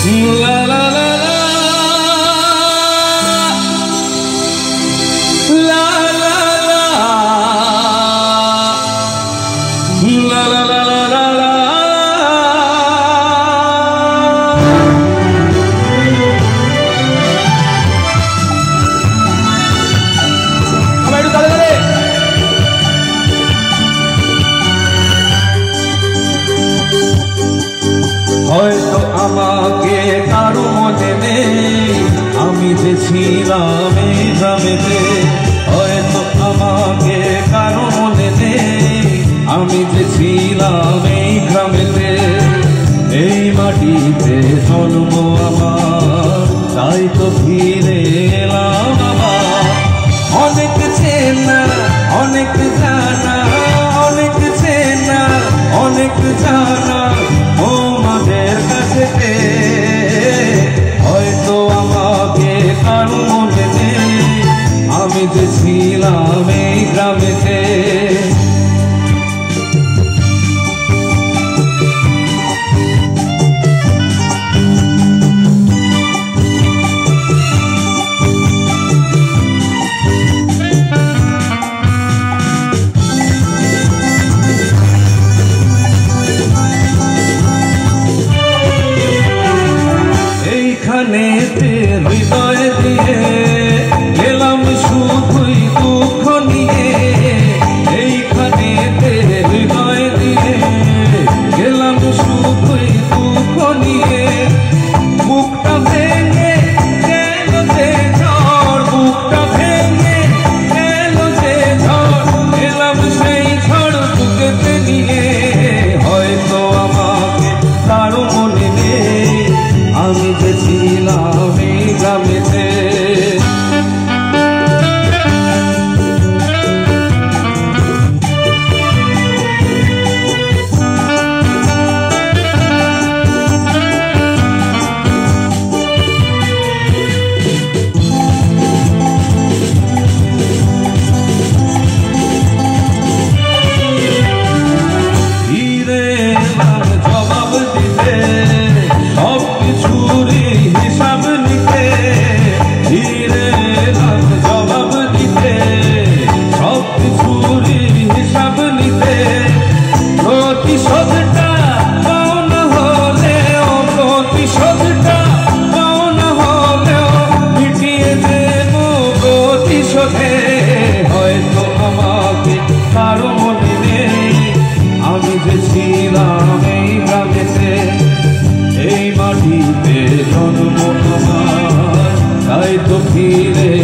La la la la la la la la la la la হয়তো আমাকে কারো মনে নেই আমি যে ছিলাম এই গ্রামেতে হয়তো আমাকে কারো মনে নেই আমি যে ছিলাম এই গ্রামেতে এই মাটিতে জন্ম আমার তাই তো ফিরে এলাম আবার অনেক চেনা অনেক জানা অনেক চেনা অনেক জানা তোমাদের কাছে হয়তো আমাকে কারো মনে নেই আমি যে ছিলাম এই গ্রামেতে হৃদয় দিয়ে গেলাম শুধুই দুঃখ নিয়ে এইখানেতে হৃদয় দিয়ে গেলাম শুধুই দুঃখ নিয়ে বুকটা ভেঙে গেল যে ঝড় বুকটা ভেঙে গেল যে ঝড় গেলাম সেই ঝড় বুকেতে নিয়ে হয়তো আমাকে কারো মনে নেই আমি যে ছিলাম এই গ্রামেতে জবাব দিতে সব কিছুরই হিসাব নিতে ধীরে জবাব দিতে সব কিছুরই হিসাব নিতে প্রতিশোধটা পাওনা হলেও প্রতিশোধটা পাওনা হলেও মিটিয়ে দেব প্রতিশোধে হয়তো আমাকে কারো মনে নেই আমি যে ছিলাম এই গ্রামেতে এই মাটিতে জন্ম আমার তাই তো ফিরে